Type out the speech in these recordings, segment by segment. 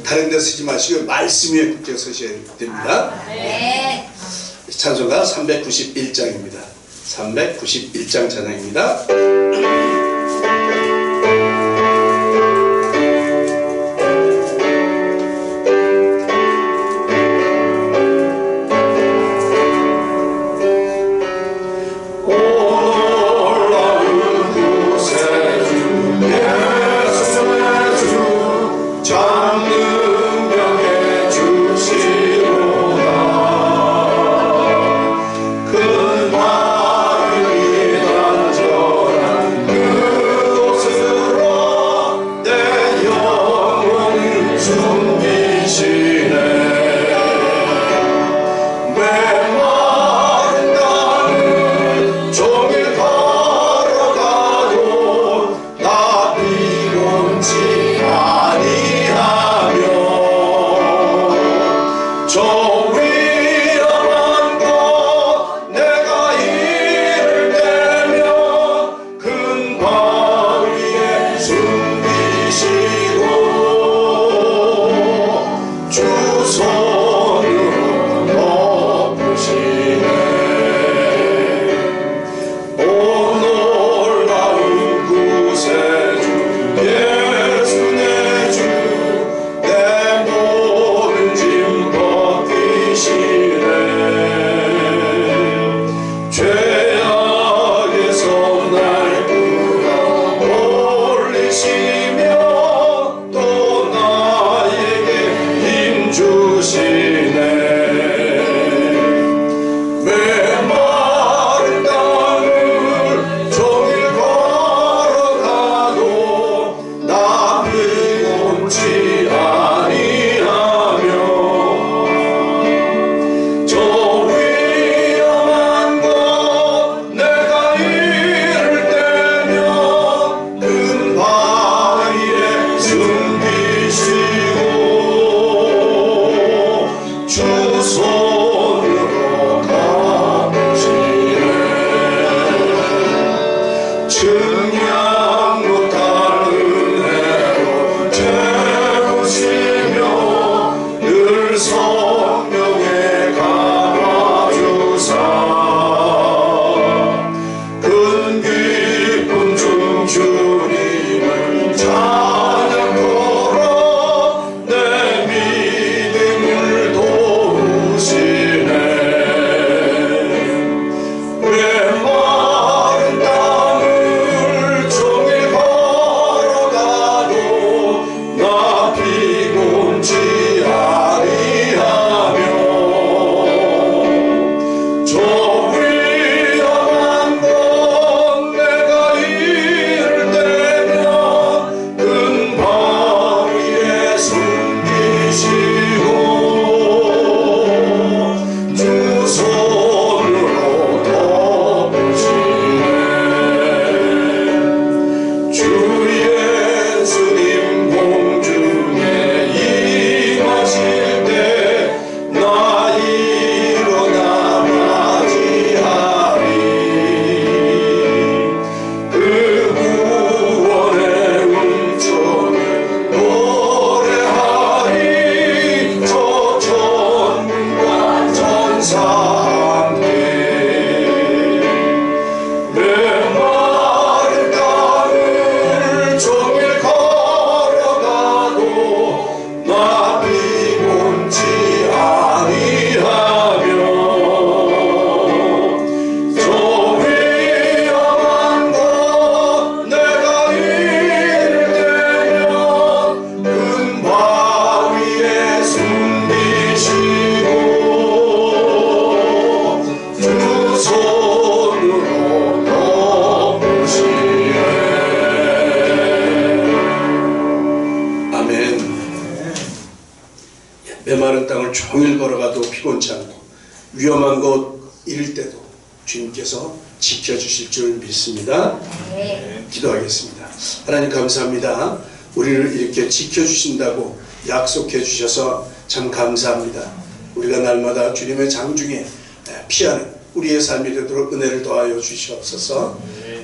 다른 데 쓰지 마시고 말씀 위에 굳게 서셔야 됩니다. 찬송가 391장입니다. 391장 찬양입니다. 메마른 땅을 종일 걸어가도 피곤치 않고 위험한 곳 이를 때도 주님께서 지켜주실 줄 믿습니다. 기도하겠습니다. 하나님 감사합니다. 우리를 이렇게 지켜주신다고 약속해 주셔서 참 감사합니다. 우리가 날마다 주님의 장중에 피하는 우리의 삶이 되도록 은혜를 더하여 주시옵소서.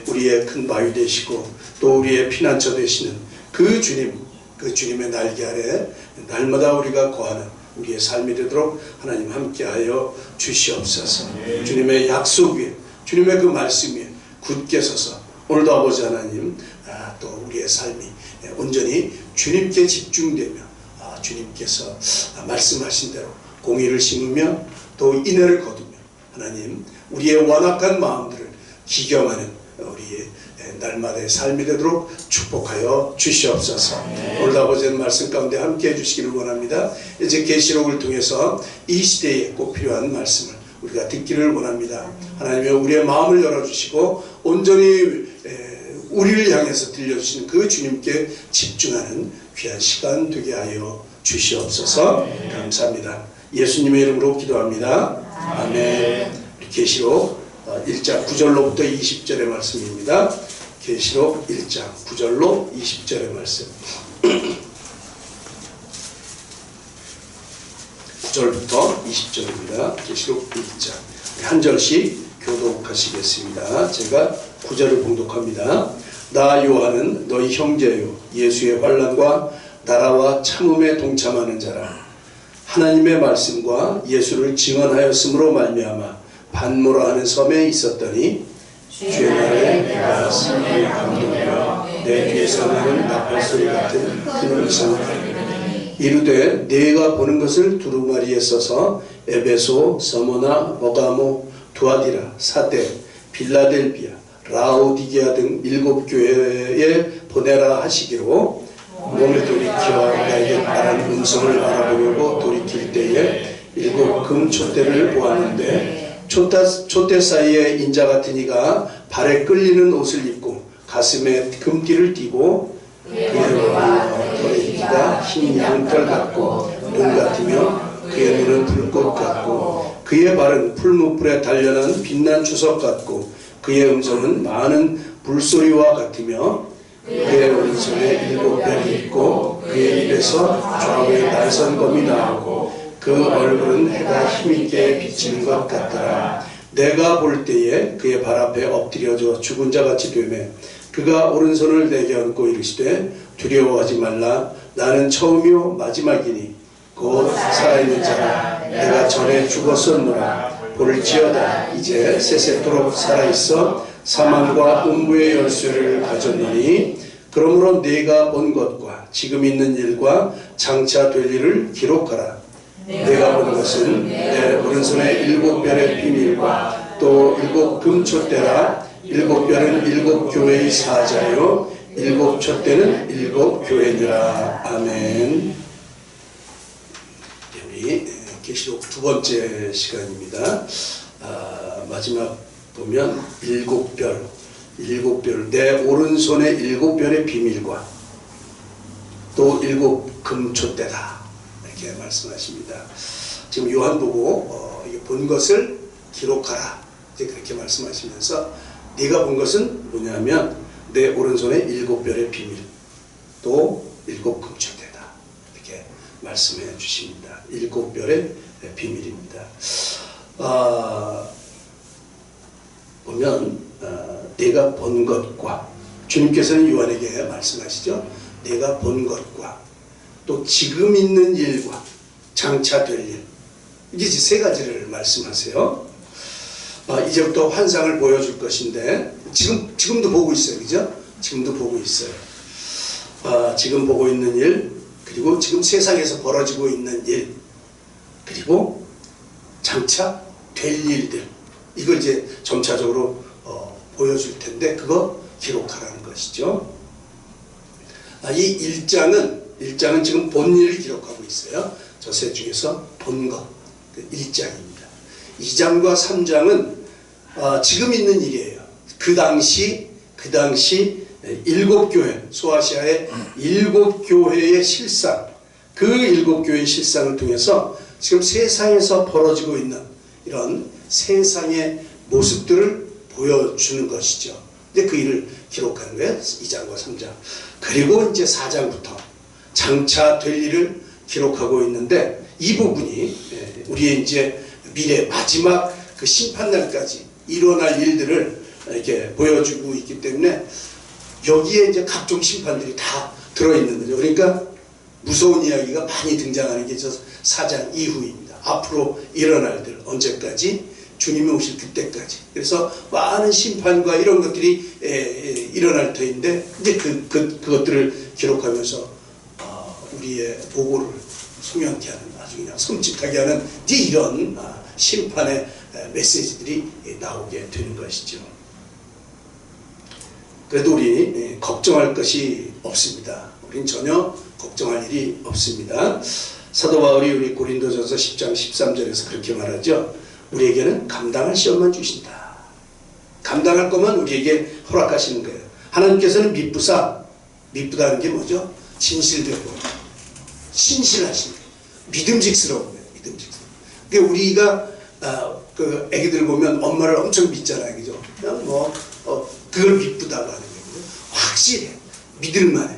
우리의 큰 바위 되시고 또 우리의 피난처 되시는 그 주님 그 주님의 날개 아래 날마다 우리가 거하는 우리의 삶이 되도록 하나님 함께하여 주시옵소서. 주님의 약속 위에, 주님의 그 말씀 위에 굳게 서서 오늘도 아버지 하나님 또 우리의 삶이 온전히 주님께 집중되며 주님께서 말씀하신 대로 공의를 심으며 또 인애를 거두며 하나님 우리의 완악한 마음들을 기경하는 우리의 날마다의 삶이 되도록 축복하여 주시옵소서. 오늘도 아버지의 말씀 가운데 함께해 주시기를 원합니다. 이제 계시록을 통해서 이 시대에 꼭 필요한 말씀을 우리가 듣기를 원합니다. 하나님의 우리의 마음을 열어주시고 온전히 우리를 향해서 들려주시는 그 주님께 집중하는 귀한 시간 되게 하여 주시옵소서. 감사합니다. 예수님의 이름으로 기도합니다. 아멘. 계시록 1장 9절로부터 20절의 말씀입니다. 계시록 1장 9절로 20절의 말씀. 9절부터 20절입니다. 계시록 1장 한 절씩 교독하시겠습니다. 제가 9절을 봉독합니다. 나 요한은 너희 형제요 예수의 환난과 나라와 참음에 동참하는 자라. 하나님의 말씀과 예수를 증언하였으므로 말미암아 반모라 하는 섬에 있었더니 주의 날에 내가 성령에 감동되어 내 귀에서 나는 나팔소리 같은 큰 음성을 들으니 이르되 내가 보는 것을 두루마리에 써서 에베소, 서모나, 버가모, 두아디라, 사대, 빌라델비아, 라오디게아 등 7교회에 보내라 하시기로 몸에 돌이켜 나에게 말한 음성을 알아보려고 돌이킬 때에 7 금촛대를 보았는데 촛대 사이에 인자 같은 이가 발에 끌리는 옷을 입고 가슴에 금띠를 띠고 그의 머리와 귀가 흰 양털 같고 눈 같으며 그의 눈은 불꽃 같고 그의 발은 풀무불에 단련한 빛난 주석 같고 그의 음성은 많은 불소리와 같으며 그의 오른손에 7별이 있고 그의 입에서 좌우에 날선검이 나오고 그 얼굴은 해가 힘있게 비치는 것 같더라. 내가 볼 때에 그의 발 앞에 엎드려져 죽은 자같이 되매 그가 오른손을 내게 얹고 이르시되 두려워하지 말라. 나는 처음이요 마지막이니 곧 살아있는 자라. 내가 전에 죽었었노라. 볼지어다 이제 세세토록 살아있어 사망과 음부의 열쇠를 가졌노니 그러므로 네가 본 것과 지금 있는 일과 장차 될 일을 기록하라. 내가 본 것은 내 오른손에 7별의 비밀과 또 7 금촛대라. 7별은 7교회의 사자요 7 촛대는 7 교회니라. 아멘. 우리 계시록 2번째 시간입니다. 마지막 보면 7별 내 오른손에 7별의 비밀과 또 7 금촛대다 이렇게 말씀하십니다. 지금 요한보고 본 것을 기록하라 이제 그렇게 말씀하시면서 네가 본 것은 뭐냐면 내 오른손에 7별의 비밀 또 7 금촛대다 이렇게 말씀해 주십니다. 7별의 비밀입니다. 보면 내가 본 것과 주님께서는 요한에게 말씀하시죠. 내가 본 것과 또 지금 있는 일과 장차 될 일 이게 세 가지를 말씀하세요. 이제부터 환상을 보여줄 것인데 지금도 보고 있어요. 그죠? 지금도 보고 있어요. 지금 보고 있는 일 그리고 지금 세상에서 벌어지고 있는 일 그리고 장차 될 일들 이걸 이제 점차적으로 보여줄 텐데 그거 기록하라는 것이죠. 이 1장은 지금 본 일을 기록하고 있어요. 저 셋 중에서 본 것 1장입니다. 2장과 3장은 지금 있는 일이에요. 그 당시 7교회 소아시아의 7교회의 실상 그 7교회의 실상을 통해서 지금 세상에서 벌어지고 있는 이런 세상의 모습들을 보여주는 것이죠. 근데 그 일을 기록한 거예요. 2장과 3장. 그리고 이제 4장부터 장차 될 일을 기록하고 있는데 이 부분이 우리의 이제 미래 마지막 그 심판날까지 일어날 일들을 이렇게 보여주고 있기 때문에 여기에 이제 각종 심판들이 다 들어있는 거죠. 그러니까 무서운 이야기가 많이 등장하는 게 저 4장 이후입니다. 앞으로 일어날 들 언제까지? 주님이 오실 그때까지. 그래서 많은 심판과 이런 것들이 일어날 터인데 이제 그것들을 기록하면서 우리의 보고를 소명케 하는, 아주 그냥 섬찟하게 하는 이제 이런 심판의 메시지들이 나오게 되는 것이죠. 그래도 우리 걱정할 것이 없습니다. 우린 전혀 걱정할 일이 없습니다. 사도 바울이 우리 고린도전서 10장 13절에서 그렇게 말하죠. 우리에게는 감당할 시험만 주신다. 감당할 것만 우리에게 허락하시는 거예요. 하나님께서는 미쁘다는 게 뭐죠? 진실되고 신실하신 거예요. 믿음직스러운 거예요. 믿음직스러운. 그러니까 우리가 그 애기들 보면 엄마를 엄청 믿잖아요. 그죠? 그냥 그걸 미쁘다고 하는 거예요. 확실해. 믿을만해.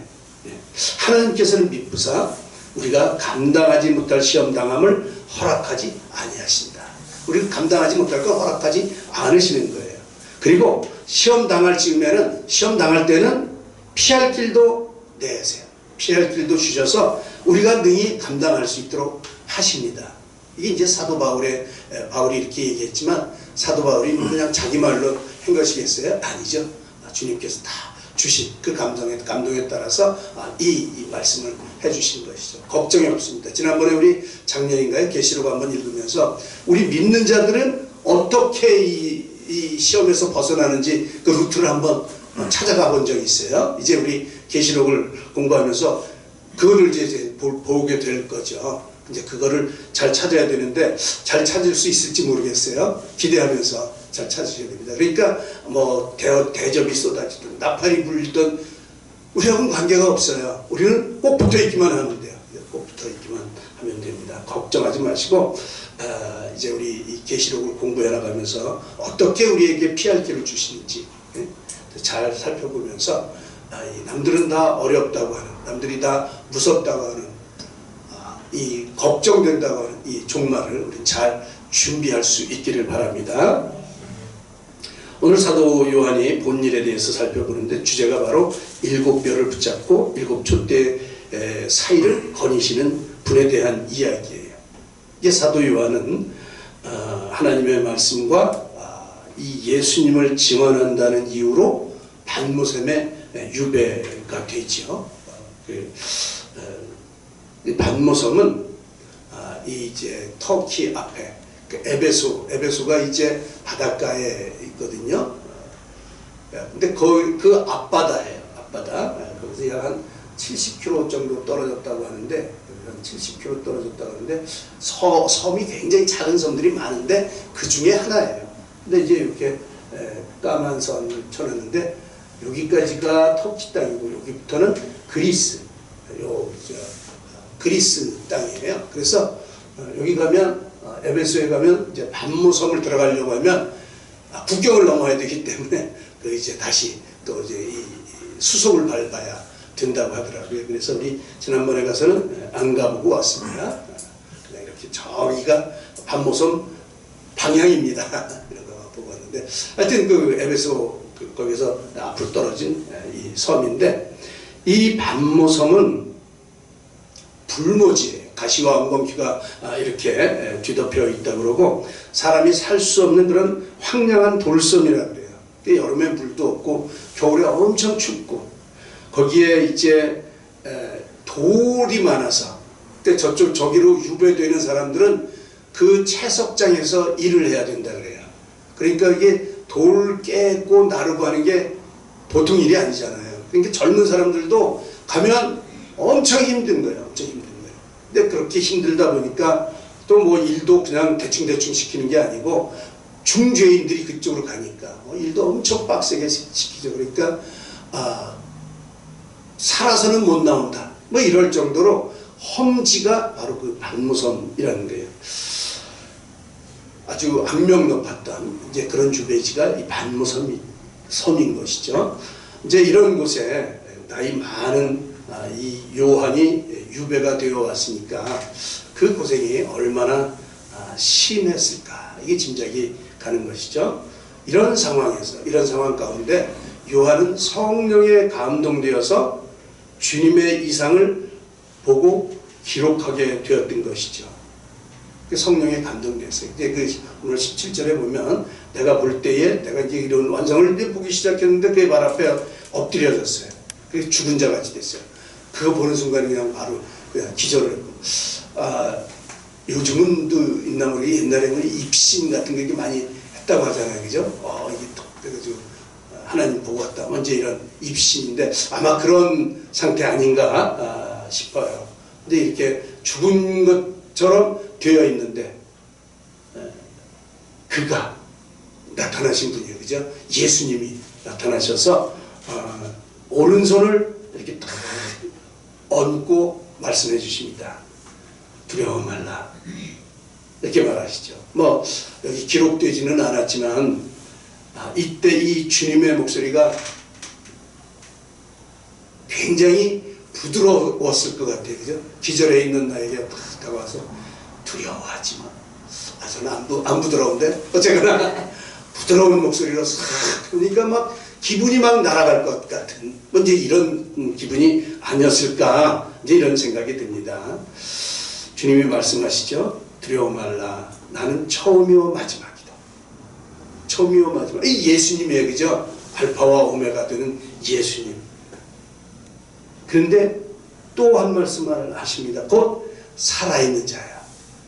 하나님께서는 미쁘사 우리가 감당하지 못할 시험당함을 허락하지 아니하신다. 우리가 감당하지 못할 걸 허락하지 않으시는 거예요. 그리고 시험당할 즈음에는, 시험당할 때는 피할 길도 내세요. 피할 길도 주셔서 우리가 능히 감당할 수 있도록 하십니다. 이게 이제 사도 바울이 이렇게 얘기했지만, 사도 바울이 그냥 자기 말로 한 것이겠어요? 아니죠. 주님께서 다 주신 그 감동에 따라서 이 말씀을 해주신 것이죠. 걱정이 없습니다. 지난번에 우리 작년인가요? 계시록 한번 읽으면서 우리 믿는 자들은 어떻게 이 시험에서 벗어나는지 그 루트를 한번 찾아가 본 적이 있어요. 이제 우리 계시록을 공부하면서 그거를 이제 보게 될 거죠. 이제 그거를 잘 찾아야 되는데 잘 찾을 수 있을지 모르겠어요. 기대하면서 잘 찾으셔야 됩니다. 그러니까 뭐 대접이 쏟아지든 나팔이 불리든 우리하고는 관계가 없어요. 우리는 꼭 붙어있기만 하면 돼요. 꼭 붙어있기만 하면 됩니다. 걱정하지 마시고 이제 우리 이 계시록을 공부해 나가면서 어떻게 우리에게 피할 길을 주시는지 잘 살펴보면서 남들은 다 어렵다고 하는, 남들이 다 무섭다고 하는, 이 걱정된다고 하는 이 종말을 우리 잘 준비할 수 있기를 바랍니다. 오늘 사도 요한이 본 일에 대해서 살펴보는데 주제가 바로 7뼈를 붙잡고 7촛대 사이를 거니시는 분에 대한 이야기예요. 이게 사도 요한은 하나님의 말씀과 이 예수님을 증언한다는 이유로 반모섬에 유배가 되죠. 반모섬은 이제 터키 앞에 에베소가 이제 바닷가에 있거든요. 근데 그 앞바다예요. 앞바다. 거기서 약 한 70km 정도 떨어졌다고 하는데, 한 70km 떨어졌다고 하는데, 섬이 굉장히 작은 섬들이 많은데 그 중에 하나예요. 근데 이제 이렇게 까만 선을 쳐놨는데, 여기까지가 터키 땅이고 여기부터는 그리스 땅이에요. 그래서 여기 가면 에베소에 가면 이제 반모섬을 들어가려고 하면 국경을 넘어야 되기 때문에 이제 다시 또 이제 이 수속을 밟아야 된다고 하더라고요. 그래서 우리 지난번에 가서는 안 가보고 왔습니다. 그냥 이렇게 저기가 반모섬 방향입니다. 이런 거 보고 왔는데, 하여튼 그 에베소 거기서 앞으로 떨어진 이 섬인데, 이 반모섬은 불모지예요. 가시와 엉겅퀴가 이렇게 뒤덮여 있다 그러고, 사람이 살 수 없는 그런 황량한 돌섬이라 그래요. 여름에 물도 없고 겨울에 엄청 춥고, 거기에 이제 돌이 많아서, 저기로 유배되는 사람들은 그 채석장에서 일을 해야 된다 그래요. 그러니까 이게 돌 깨고 나르고 하는 게 보통 일이 아니잖아요. 그러니까 젊은 사람들도 가면 엄청 힘든 거예요. 엄청 힘든 거예요. 근데 그렇게 힘들다 보니까 또 뭐 일도 그냥 대충 시키는 게 아니고, 중죄인들이 그쪽으로 가니까 일도 엄청 빡세게 시키죠. 그러니까 살아서는 못 나온다, 뭐 이럴 정도로 험지가 바로 그 반모섬이라는 거예요. 아주 악명 높았던 이제 그런 유배지가 이 반모섬인 것이죠. 이제 이런 곳에 나이 많은 이 요한이 유배가 되어 왔으니까 그 고생이 얼마나 심했을까, 이게 짐작이 가는 것이죠. 이런 상황 가운데 요한은 성령에 감동되어서 주님의 이상을 보고 기록하게 되었던 것이죠. 성령에 감동됐어요. 이제 오늘 17절에 보면 내가 볼 때에 내가 이제 이런 완성을 이제 보기 시작했는데 그의 발 앞에 엎드려졌어요. 그래서 죽은 자 같이 됐어요. 그거 보는 순간 그냥 바로 그냥 기절을 했고. 요즘은 또 있나 모르게 옛날에는 입신 같은 게 많이 했다고 하잖아요. 그죠? 이게 또 그래가지고 하나님 보고 왔다. 먼저 이런 입신인데 아마 그런 상태 아닌가 싶어요. 근데 이렇게 죽은 것처럼 되어 있는데 그가 나타나신 분이에요. 그죠? 예수님이 나타나셔서 오른손을 이렇게 딱 얹고 말씀해 주십니다. 두려워 말라. 이렇게 말하시죠. 뭐 여기 기록되지는 않았지만 이때 이 주님의 목소리가 굉장히 부드러웠을 것 같아요. 그죠? 기절해 있는 나에게 딱 다가와서 두려워하지 마. 저는 안 부드러운데 어쨌거나 부드러운 목소리로 싹 그러니까 막 기분이 막 날아갈 것 같은 이제 이런 기분이 아니었을까 이제 이런 생각이 듭니다. 주님이 말씀하시죠. 두려워 말라. 나는 처음이요 마지막이다. 처음이요 마지막. 이 예수님이에요. 그죠? 알파와 오메가 되는 예수님. 그런데 또 한 말씀을 하십니다. 곧 살아있는 자야.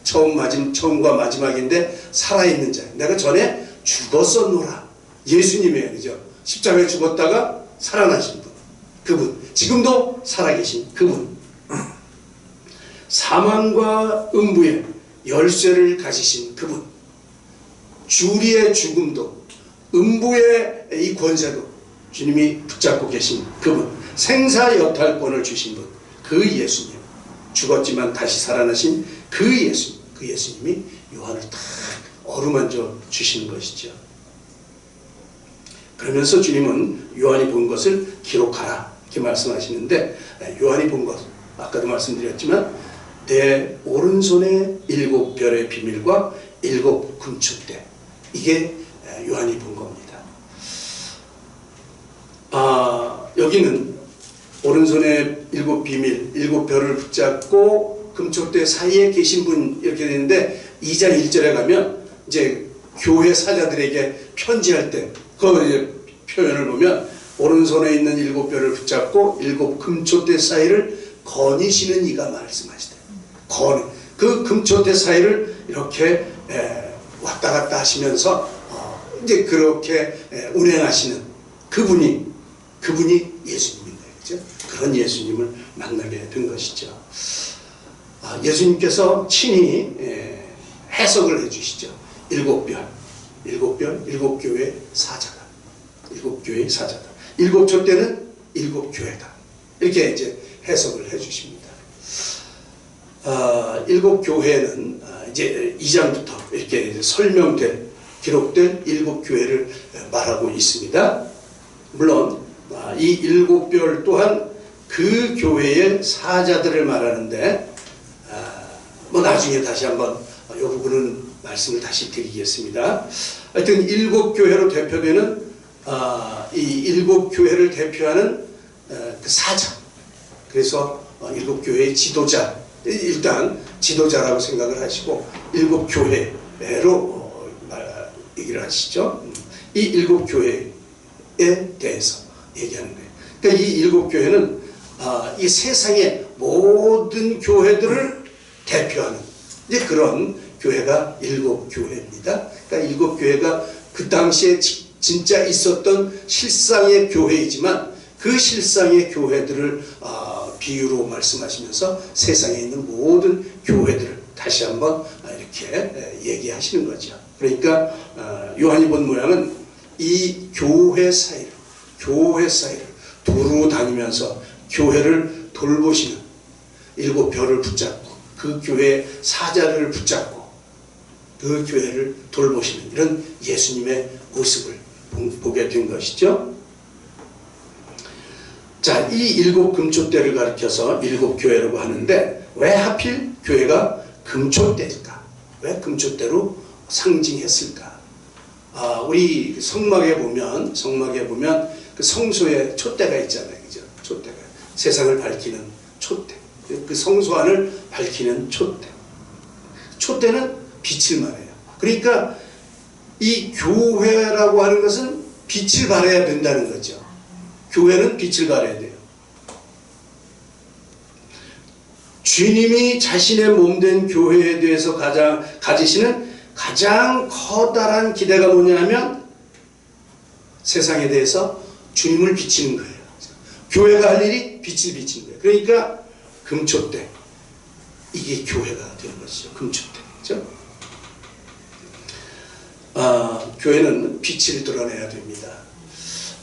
처음과 마지막인데 살아있는 자야. 내가 전에 죽었었노라. 예수님이에요. 그죠? 십자가에 죽었다가 살아나신 분. 그분. 지금도 살아계신 그분. 사망과 음부의 열쇠를 가지신 그분. 주리의 죽음도 음부의 이 권세도 주님이 붙잡고 계신 그분. 생사여탈권을 주신 분. 그 예수님. 죽었지만 다시 살아나신 그 예수님. 그 예수님이 요한을 딱 어루만져 주시는 것이죠. 그러면서 주님은 요한이 본 것을 기록하라 이렇게 말씀하시는데 요한이 본 것 아까도 말씀드렸지만 내 오른손에 7별의 비밀과 7 금축대 이게 요한이 본 겁니다. 여기는 오른손에 7 비밀, 7별을 붙잡고 금축대 사이에 계신 분 이렇게 되는데 2장 1절에 가면 이제 교회 사자들에게 편지할 때 그 이제 표현을 보면 오른손에 있는 7별을 붙잡고 7 금축대 사이를 거니시는 이가 말씀하시대. 그 금초대 사이를 이렇게 왔다 갔다 하시면서 이제 그렇게 운행하시는 그분이 예수님인데, 그죠? 그런 예수님을 만나게 된 것이죠. 예수님께서 친히 해석을 해주시죠. 7별, 7교회 사자다. 7교회의 사자다. 7촛대는 7교회다. 이렇게 이제 해석을 해주십니다. 7교회는 이제 2장부터 이렇게 기록된 7교회를 말하고 있습니다. 물론 이 7별 또한 그 교회의 사자들을 말하는데 뭐 나중에 다시 한번 이 부분은 말씀을 다시 드리겠습니다. 하여튼 7교회로 대표되는 이 7교회를 대표하는 그 사자, 그래서 7교회의 지도자, 일단 지도자라고 생각을 하시고 7교회로 얘기를 하시죠. 이 7교회에 대해서 얘기하는 거예요. 그러니까 이 7교회는 이 세상의 모든 교회들을 대표하는 이제 그런 교회가 7교회입니다. 그러니까 7교회가 그 당시에 진짜 있었던 실상의 교회이지만 그 실상의 교회들을 비유로 말씀하시면서 세상에 있는 모든 교회들을 다시 한번 이렇게 얘기하시는 거죠. 그러니까 요한이 본 모양은 이 교회 사이를 두루 다니면서 교회를 돌보시는 7별을 붙잡고 그 교회의 사자를 붙잡고 그 교회를 돌보시는 이런 예수님의 모습을 보게 된 것이죠. 자, 이 7 금초대를 가리켜서 7교회라고 하는데 왜 하필 교회가 금초대일까? 왜 금초대로 상징했을까? 우리 성막에 보면 그 성소에 촛대가 있잖아요. 그죠? 촛대가. 세상을 밝히는 촛대, 그 성소 안을 밝히는 촛대. 촛대는 빛을 말해요. 그러니까 이 교회라고 하는 것은 빛을 발해야 된다는 거죠. 교회는 빛을 발해야 돼요. 주님이 자신의 몸된 교회에 대해서 가지시는 가장 커다란 기대가 뭐냐 하면 세상에 대해서 주님을 비치는 거예요. 교회가 할 일이 빛을 비치는 거예요. 그러니까 금촛대, 이게 교회가 되는 것이죠. 금촛대. 그렇죠? 교회는 빛을 드러내야 됩니다.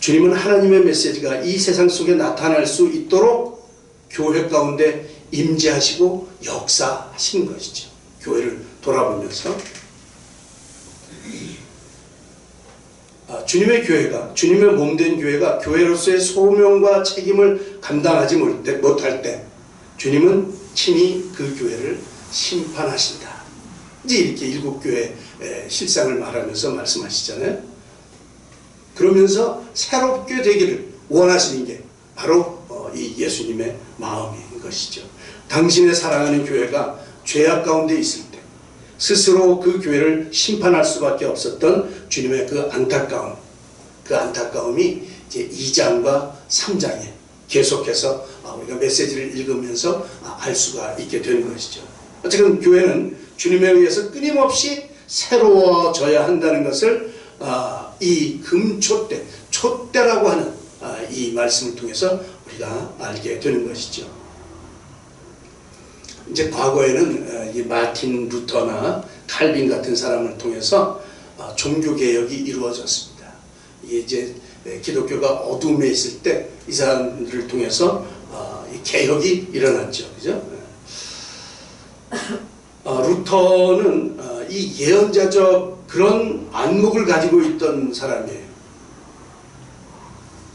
주님은 하나님의 메시지가 이 세상 속에 나타날 수 있도록 교회 가운데 임재하시고 역사하신 것이죠. 교회를 돌아보면서 주님의 교회가, 주님의 몸된 교회가 교회로서의 소명과 책임을 감당하지 못할 때 주님은 친히 그 교회를 심판하신다. 이제 이렇게 일곱 교회 실상을 말하면서 말씀하시잖아요. 그러면서 새롭게 되기를 원하시는 게 바로 이 예수님의 마음인 것이죠. 당신의 사랑하는 교회가 죄악 가운데 있을 때 스스로 그 교회를 심판할 수밖에 없었던 주님의 그 안타까움이 이제 2장과 3장에 계속해서 우리가 메시지를 읽으면서 알 수가 있게 되는 것이죠. 어쨌든 교회는 주님에 의해서 끊임없이 새로워져야 한다는 것을 이 금촛대, 촛대라고 하는 이 말씀을 통해서 우리가 알게 되는 것이죠. 이제 과거에는 이 마틴 루터나 칼빈 같은 사람을 통해서 종교개혁이 이루어졌습니다. 이게 이제 기독교가 어둠에 있을 때 이 사람들을 통해서 개혁이 일어났죠. 그죠? 루터는 이 예언자적 그런 안목을 가지고 있던 사람이에요.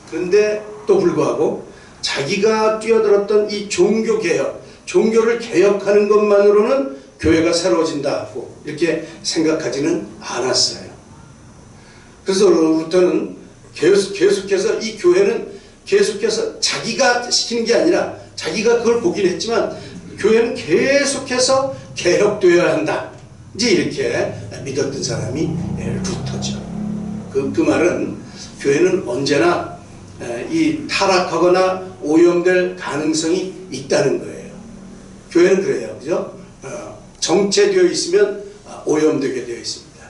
그런데 또 불구하고 자기가 뛰어들었던 이 종교개혁, 종교를 개혁하는 것만으로는 교회가 새로워진다고 이렇게 생각하지는 않았어요. 그래서 루터는 계속해서 이 교회는 계속해서 자기가 시키는 게 아니라 자기가 그걸 보긴 했지만 교회는 계속해서 개혁되어야 한다. 이제 이렇게 믿었던 사람이 루터죠. 그 말은 교회는 언제나 이 타락하거나 오염될 가능성이 있다는 거예요. 교회는 그래요. 그죠? 정체되어 있으면 오염되게 되어 있습니다.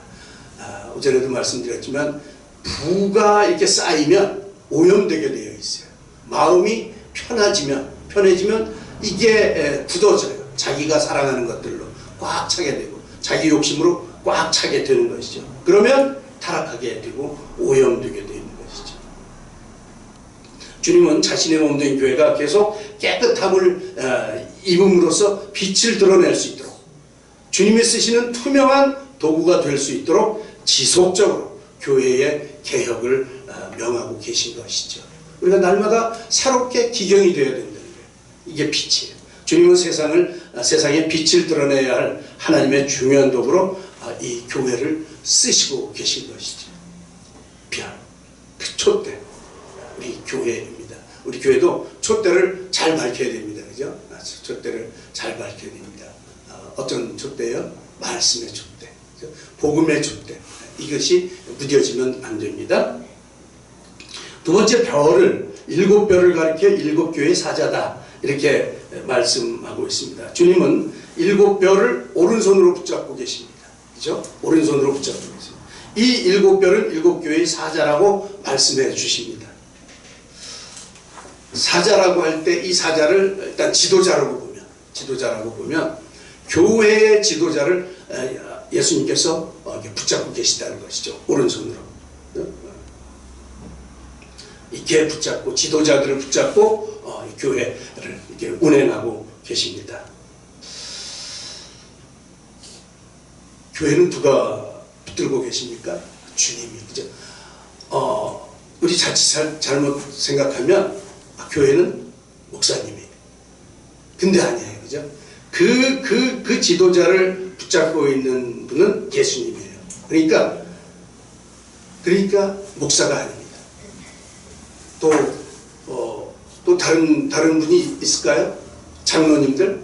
어제도 말씀드렸지만 부가 이렇게 쌓이면 오염되게 되어 있어요. 마음이 편해지면 이게 굳어져요. 자기가 사랑하는 것들로 꽉 차게 되고 자기 욕심으로 꽉 차게 되는 것이죠. 그러면 타락하게 되고 오염되게 되는 것이죠. 주님은 자신의 몸된 교회가 계속 깨끗함을 입음으로써 빛을 드러낼 수 있도록 주님이 쓰시는 투명한 도구가 될 수 있도록 지속적으로 교회의 개혁을 명하고 계신 것이죠. 우리가 날마다 새롭게 기경이 되어야 된다는 거예요. 이게 빛이에요. 주님은 세상에 빛을 드러내야 할 하나님의 중요한 도구로 이 교회를 쓰시고 계신 것이죠. 별, 그 촛대, 우리 교회입니다. 우리 교회도 촛대를 잘 밝혀야 됩니다. 그죠? 촛대를 잘 밝혀야 됩니다. 어떤 촛대요? 말씀의 촛대, 그죠? 복음의 촛대. 이것이 무뎌지면 안 됩니다. 두 번째 별을, 7별을 가리켜 7교회의 사자다. 이렇게 말씀하고 있습니다. 주님은 7별을 오른손으로 붙잡고 계십니다. 그죠? 오른손으로 붙잡고 계십니다. 이 7별은 7교회의 사자라고 말씀해 주십니다. 사자라고 할 때 이 사자를 일단 지도자라고 보면 교회의 지도자를 예수님께서 이렇게 붙잡고 계시다는 것이죠. 오른손으로. 이렇게 붙잡고 지도자들을 붙잡고 교회를 이렇게 운행하고 계십니다. 교회는 누가 붙들고 계십니까? 주님이. 그죠? 우리 자칫 잘못 생각하면 교회는 목사님이에요. 근데 아니에요. 그죠? 그 지도자를 붙잡고 있는 분은 예수님이에요. 그러니까 목사가 아닙니다. 또 또 다른 분이 있을까요? 장로님들?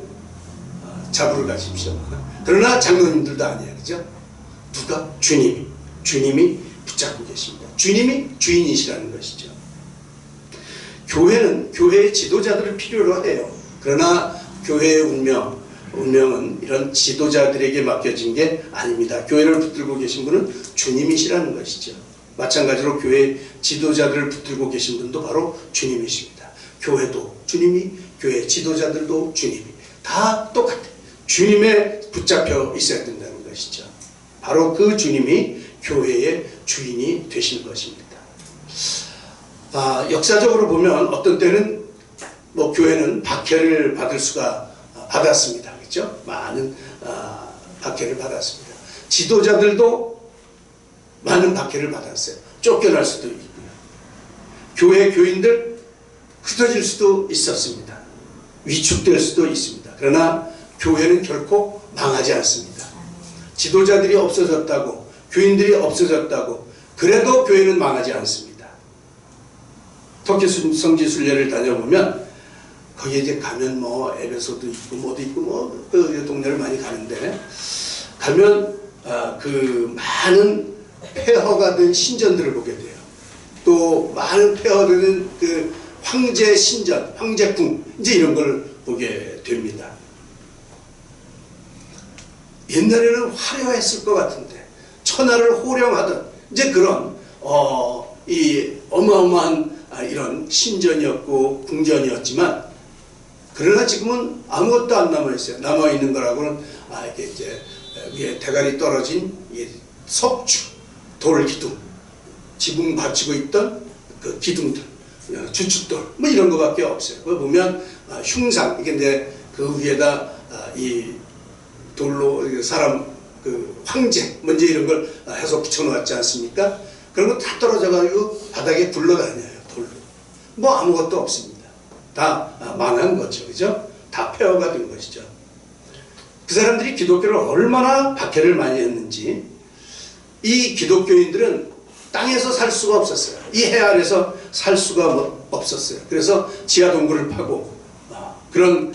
자부를 가십시오. 그러나 장로님들도 아니에요. 그죠? 누가? 주님이 붙잡고 계십니다. 주님이 주인이시라는 것이죠. 교회는 교회의 지도자들을 필요로 해요. 그러나 교회의 운명은 이런 지도자들에게 맡겨진 게 아닙니다. 교회를 붙들고 계신 분은 주님이시라는 것이죠. 마찬가지로 교회 지도자들을 붙들고 계신 분도 바로 주님이십니다. 교회도 주님이, 교회 지도자들도 주님이, 다 똑같아요. 주님에 붙잡혀 있어야 된다는 것이죠. 바로 그 주님이 교회의 주인이 되시는 것입니다. 역사적으로 보면 어떤 때는 교회는 박해를 받았습니다. 그렇죠? 많은 박해를 받았습니다. 지도자들도 많은 박해를 받았어요. 쫓겨날 수도 있고요. 교회 교인들 흩어질 수도 있었습니다. 위축될 수도 있습니다. 그러나 교회는 결코 망하지 않습니다. 지도자들이 없어졌다고, 교인들이 없어졌다고, 그래도 교회는 망하지 않습니다. 터키 성지순례를 다녀보면 거기에 이제 가면 에베소도 있고 뭐도 있고 그 동네를 많이 가는데, 가면 그 많은 폐허가 된 신전들을 보게 돼요. 또 많은 폐허된 그 황제 신전, 황제궁, 이제 이런 걸 보게 됩니다. 옛날에는 화려했을 것 같은데, 천하를 호령하던 이제 그런 이 어마어마한 이런 신전이었고 궁전이었지만, 그러나 지금은 아무것도 안 남아있어요. 남아있는 거라고는 이게 이제 위에 대가리 떨어진 석주, 돌기둥, 지붕 받치고 있던 그 기둥들, 주춧돌, 이런 거밖에 없어요. 그거 보면 흉상, 이게 이제 그 위에다 이 돌로 사람 그 황제 먼저 이런 걸 해서 붙여놓았지 않습니까? 그런 거 다 떨어져가지고 바닥에 굴러다녀요. 돌로. 아무것도 없습니다. 다 망한 거죠. 그죠? 다 폐허가 된 것이죠. 그 사람들이 기독교를 얼마나 박해를 많이 했는지, 이 기독교인들은 땅에서 살 수가 없었어요. 이 해 아래서 살 수가 없었어요. 그래서 지하 동굴을 파고 그런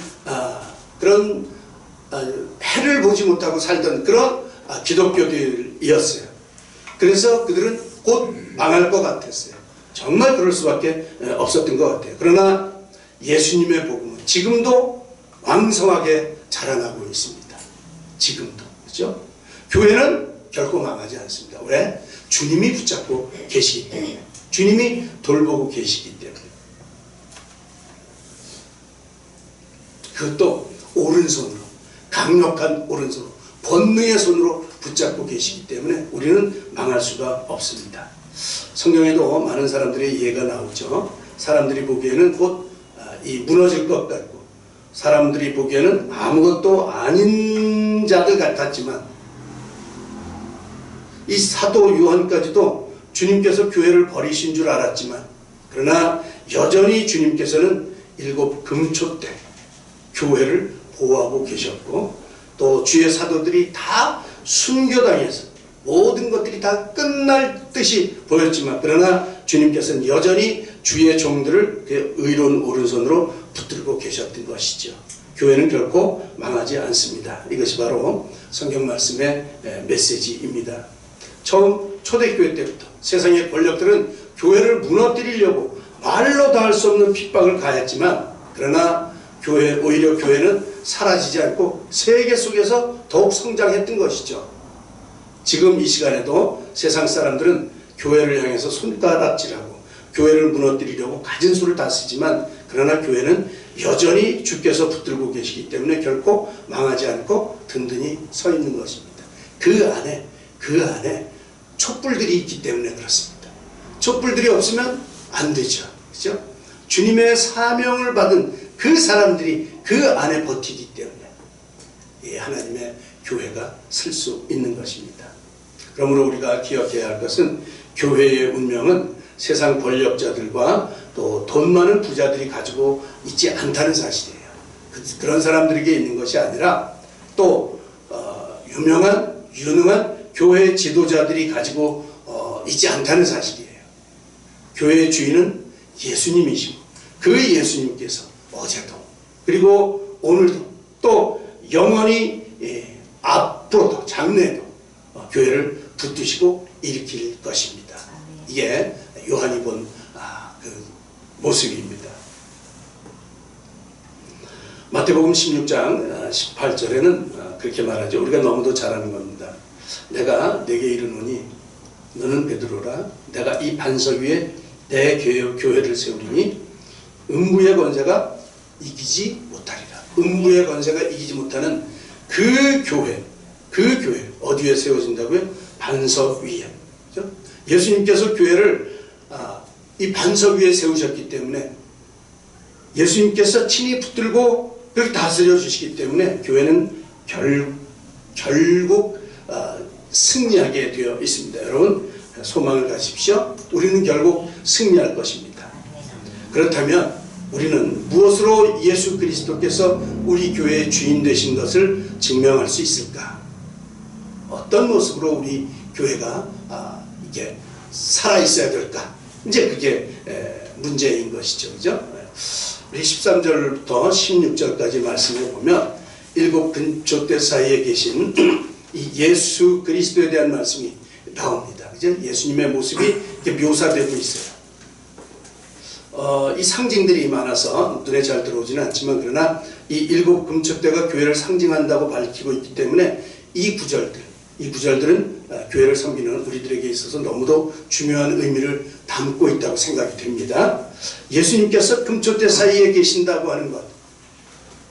해를 보지 못하고 살던 그런 기독교들이었어요. 그래서 그들은 곧 망할 것 같았어요. 정말 그럴 수밖에 없었던 것 같아요. 그러나 예수님의 복음은 지금도 왕성하게 자라나고 있습니다. 지금도. 그렇죠? 교회는 결코 망하지 않습니다. 왜? 주님이 붙잡고 계시기 때문에. 주님이 돌보고 계시기 때문에. 그것도 오른손으로, 강력한 오른손으로, 권능의 손으로 붙잡고 계시기 때문에 우리는 망할 수가 없습니다. 성경에도 많은 사람들의 예가 나오죠. 사람들이 보기에는 곧 이 무너질 것 같고, 사람들이 보기에는 아무것도 아닌 자들 같았지만, 이 사도 요한까지도 주님께서 교회를 버리신 줄 알았지만, 그러나 여전히 주님께서는 7 금초 때 교회를 보호하고 계셨고, 또 주의 사도들이 다 순교당해서 모든 것들이 다 끝날 듯이 보였지만, 그러나 주님께서는 여전히 주의 종들을 그 의로운 오른손으로 붙들고 계셨던 것이죠. 교회는 결코 망하지 않습니다. 이것이 바로 성경 말씀의 메시지입니다. 처음 초대교회 때부터 세상의 권력들은 교회를 무너뜨리려고 말로 다 할 수 없는 핍박을 가했지만, 그러나 오히려 교회는 사라지지 않고 세계 속에서 더욱 성장했던 것이죠. 지금 이 시간에도 세상 사람들은 교회를 향해서 손가락질하고 교회를 무너뜨리려고 가진 수를 다 쓰지만, 그러나 교회는 여전히 주께서 붙들고 계시기 때문에 결코 망하지 않고 든든히 서 있는 것입니다. 그 안에 촛불들이 있기 때문에 그렇습니다. 촛불들이 없으면 안 되죠. 그렇죠? 주님의 사명을 받은 그 사람들이 그 안에 버티기 때문에 하나님의 교회가 설 수 있는 것입니다. 그러므로 우리가 기억해야 할 것은, 교회의 운명은 세상 권력자들과 또 돈 많은 부자들이 가지고 있지 않다는 사실이에요. 그런 사람들에게 있는 것이 아니라, 또 유능한 교회 지도자들이 가지고 있지 않다는 사실이에요. 교회의 주인은 예수님이시고, 그 예수님께서 어제도 그리고 오늘도 또 영원히 앞으로도 장래에도 교회를 붙드시고 일으킬 것입니다. 이게 요한이 본 그 모습입니다. 마태복음 16장 18절에는 그렇게 말하죠. 우리가 너무도 잘하는 겁니다. 내가 내게 이르노니 너는 베드로라. 내가 이 반석 위에 내 교회를 세우리니 음부의 권세가 이기지 못하리라. 음부의 권세가 이기지 못하는 그 교회 어디에 세워진다고요? 반석 위에. 그렇죠? 예수님께서 교회를 이 반석 위에 세우셨기 때문에 예수님께서 친히 붙들고 그렇게 다스려 주시기 때문에 교회는 결국 승리하게 되어 있습니다. 여러분 소망을 가십시오. 우리는 결국 승리할 것입니다. 그렇다면 우리는 무엇으로 예수 그리스도께서 우리 교회의 주인 되신 것을 증명할 수 있을까? 어떤 모습으로 우리 교회가 이게 살아 있어야 될까? 이제 그게 문제인 것이죠. 그죠? 우리 13절부터 16절까지 말씀을 보면 일곱 근초대 사이에 계신 이 예수 그리스도에 대한 말씀이 나옵니다. 그죠? 예수님의 모습이 이렇게 묘사되고 있어요. 이 상징들이 많아서 눈에 잘 들어오지는 않지만 그러나 이 일곱 금초대가 교회를 상징한다고 밝히고 있기 때문에 이 구절들은 교회를 섬기는 우리들에게 있어서 너무도 중요한 의미를 담고 있다고 생각이 됩니다. 예수님께서 금초대 사이에 계신다고 하는 것,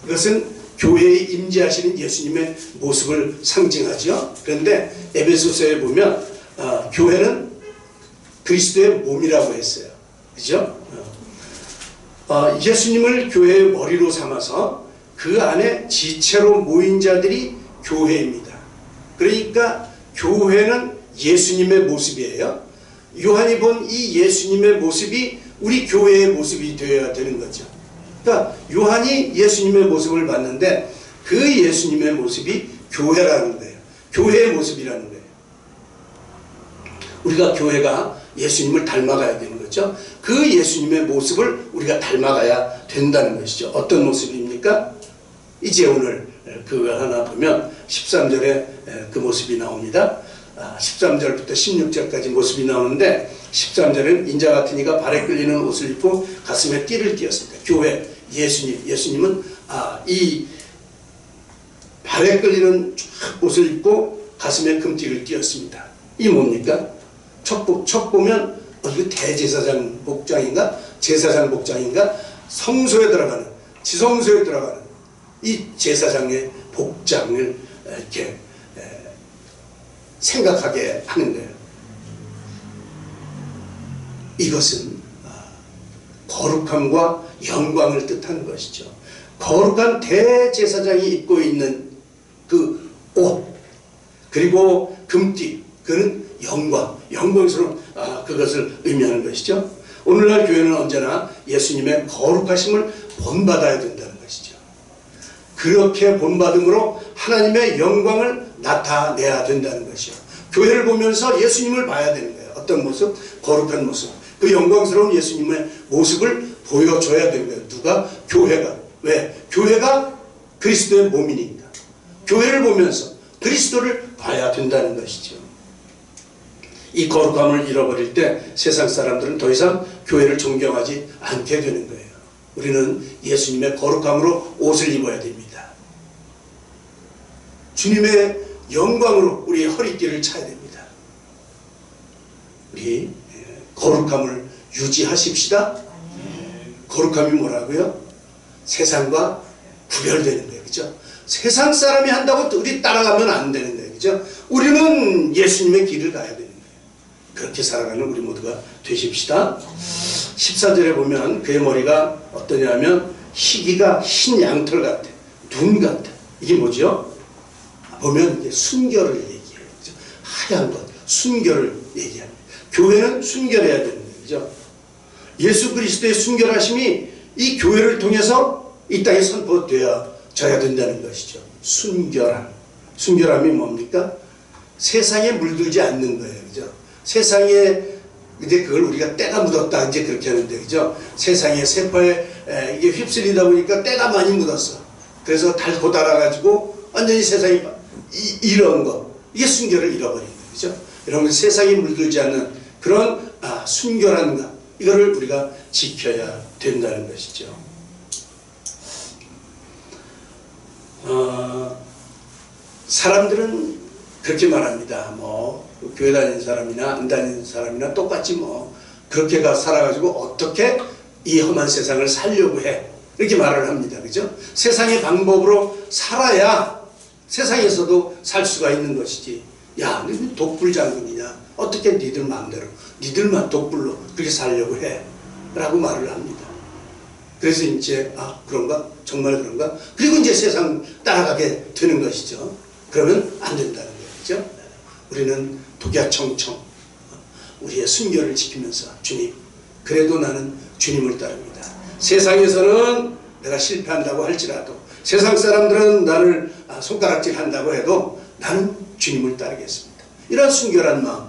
이것은 교회에 임재하시는 예수님의 모습을 상징하죠. 그런데 에베소서에 보면 교회는 그리스도의 몸이라고 했어요. 그죠? 예수님을 교회의 머리로 삼아서 그 안에 지체로 모인 자들이 교회입니다. 그러니까 교회는 예수님의 모습이에요. 요한이 본 이 예수님의 모습이 우리 교회의 모습이 되어야 되는 거죠. 그러니까 요한이 예수님의 모습을 봤는데 그 예수님의 모습이 교회라는 거예요. 교회의 모습이라는 거예요. 우리가 교회가 예수님을 닮아가야 되는 거죠. 그 예수님의 모습을 우리가 닮아가야 된다는 것이죠. 어떤 모습입니까? 이제 오늘 그거 하나 보면 13절에 그 모습이 나옵니다. 13절부터 16절까지 모습이 나오는데 13절은 인자 같은 이가 발에 끌리는 옷을 입고 가슴에 띠를 띠었습니다. 교회, 예수님은 이 발에 끌리는 옷을 입고 가슴에 금띠를 띠었습니다. 이 뭡니까? 첫 보면 이거 대제사장 복장인가? 제사장 복장인가? 성소에 들어가는, 지성소에 들어가는 이 제사장의 복장을 이렇게 생각하게 하는 거예요. 이것은 거룩함과 영광을 뜻하는 것이죠. 거룩한 대제사장이 입고 있는 그 옷, 그리고 금띠, 그는 영광스러운 그것을 의미하는 것이죠. 오늘날 교회는 언제나 예수님의 거룩하심을 본받아야 된다는 것이죠. 그렇게 본받음으로 하나님의 영광을 나타내야 된다는 것이요. 교회를 보면서 예수님을 봐야 되는 거예요. 어떤 모습? 거룩한 모습. 그 영광스러운 예수님의 모습을 보여줘야 되는 거예요. 누가? 교회가. 왜? 교회가 그리스도의 몸이니까. 교회를 보면서 그리스도를 봐야 된다는 것이죠. 이 거룩함을 잃어버릴 때 세상 사람들은 더 이상 교회를 존경하지 않게 되는 거예요. 우리는 예수님의 거룩함으로 옷을 입어야 됩니다. 주님의 영광으로 우리의 허리띠를 차야 됩니다. 우리 거룩함을 유지하십시다. 거룩함이 뭐라고요? 세상과 구별되는 거예요. 그죠? 세상 사람이 한다고 우리 따라가면 안 되는 거예요. 그죠? 우리는 예수님의 길을 가야 되는 거예요. 그렇게 살아가는 우리 모두가 되십시다. 14절에 보면 그의 머리가 어떠냐면 희기가 흰 양털 같아. 눈 같아. 이게 뭐죠? 보면 이제 순결을 얘기해요. 그죠? 하얀 것, 순결을 얘기합니다. 교회는 순결해야 되는 거예요. 그죠? 예수 그리스도의 순결하심이 이 교회를 통해서 이 땅에 선포되어져야 된다는 것이죠. 순결함. 순결함이 뭡니까? 세상에 물들지 않는 거예요. 그죠? 세상에 근데 그걸 우리가 때가 묻었다 이제 그렇게 하는데, 그죠? 세상의 세포에 이게 휩쓸리다 보니까 때가 많이 묻었어. 그래서 닳고 닳아가지고 완전히 세상이 이런 거, 이게 순결을 잃어버린 거예요, 그죠? 여러분, 세상에 물들지 않는 그런 순결한 것, 이거를 우리가 지켜야 된다는 것이죠. 사람들은 그렇게 말합니다. 뭐 교회 다니는 사람이나 안 다니는 사람이나 똑같이 뭐 그렇게 살아가지고 어떻게 이 험한 세상을 살려고 해, 이렇게 말을 합니다. 그죠? 세상의 방법으로 살아야 세상에서도 살 수가 있는 것이지. 야, 너희 독불 장군이냐? 어떻게 니들 마음대로, 니들만 독불로 그렇게 살려고 해? 라고 말을 합니다. 그래서 이제 그런가? 정말 그런가? 그리고 이제 세상 따라가게 되는 것이죠. 그러면 안 된다는 거죠. 우리는 독야청청 우리의 순결을 지키면서 주님, 그래도 나는 주님을 따릅니다. 세상에서는 내가 실패한다고 할지라도, 세상 사람들은 나를 손가락질 한다고 해도 나는 주님을 따르겠습니다. 이런 순결한 마음,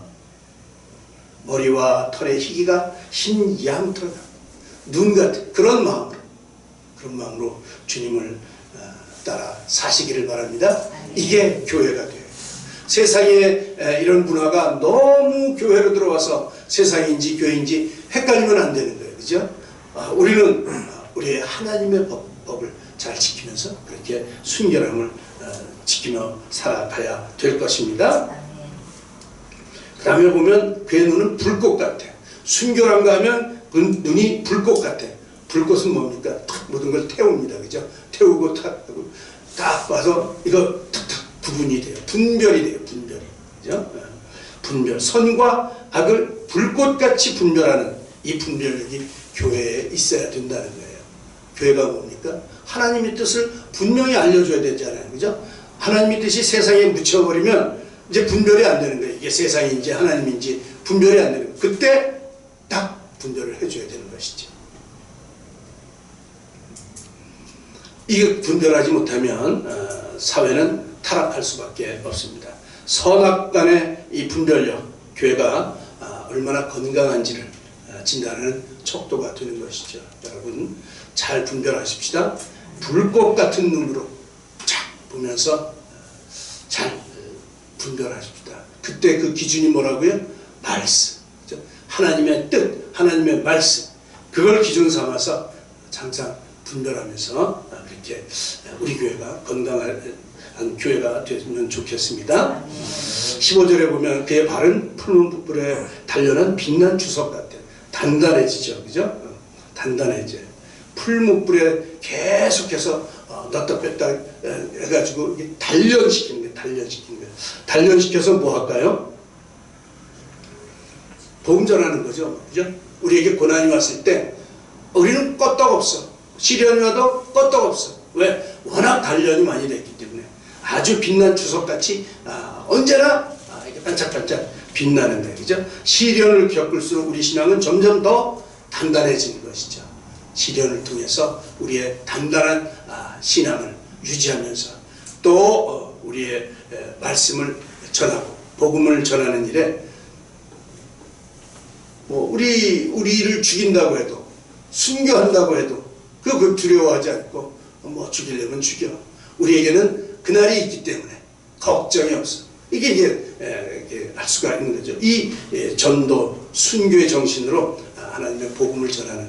머리와 털의 희기가 흰 양털, 눈 같은 그런 마음으로 주님을 따라 사시기를 바랍니다. 이게 교회가 돼요. 세상에 이런 문화가 너무 교회로 들어와서 세상인지 교회인지 헷갈리면 안 되는 거예요. 그죠? 우리는 우리의 하나님의 법을 잘 지키면서 그렇게 순결함을 지키며 살아가야 될 것입니다. 그 다음에 보면 그의 눈은 불꽃 같아. 순결한가 하면 그 눈이 불꽃 같아. 불꽃은 뭡니까? 탁 모든 걸 태웁니다. 그죠? 태우고 딱 와서 이거 탁탁 구분이 돼요. 분별이 돼요. 분별이. 그죠? 분별. 선과 악을 불꽃같이 분별하는 이 분별력이 교회에 있어야 된다는 거예요. 교회가 뭡니까? 하나님의 뜻을 분명히 알려줘야 되잖아요. 그죠? 하나님의 뜻이 세상에 묻혀버리면 이제 분별이 안 되는 거예요. 이게 세상인지 하나님인지 분별이 안 되는 거예요. 그때 딱 분별을 해줘야 되는 것이죠. 이게 분별하지 못하면 사회는 타락할 수밖에 없습니다. 선악 간의 이 분별력, 교회가 얼마나 건강한지를 진단하는 척도가 되는 것이죠. 여러분 잘 분별하십시다. 불꽃 같은 눈으로 쫙 보면서 잘 분별하십시다. 그때 그 기준이 뭐라고요? 말씀. 하나님의 뜻, 하나님의 말씀. 그걸 기준 삼아서 항상 분별하면서 그렇게 우리 교회가 건강한 교회가 되면 좋겠습니다. 15절에 보면 그의 발은 풀무불에 단련한 빛난 주석 같아. 단단해지죠. 그죠? 단단해져. 풀무불에 계속해서 넣다 뺐다 해가지고 단련시키는 거예요. 단련시키는 거예요. 단련시켜서 뭐 할까요? 복음 전하는 거죠. 그죠? 우리에게 고난이 왔을 때 우리는 껐떡없어. 시련이 와도 껐떡없어. 왜? 워낙 단련이 많이 됐기 때문에 아주 빛난 주석같이 언제나 이렇게 반짝반짝 빛나는 거예요. 그죠? 시련을 겪을수록 우리 신앙은 점점 더 단단해지는 것이죠. 시련을 통해서 우리의 단단한 신앙을 유지하면서 또 우리의 말씀을 전하고 복음을 전하는 일에 뭐 우리를 죽인다고 해도 순교한다고 해도 그 두려워하지 않고 뭐 죽이려면 죽여. 우리에게는 그날이 있기 때문에 걱정이 없어. 이게 할 수가 있는 거죠. 이 전도 순교의 정신으로 하나님의 복음을 전하는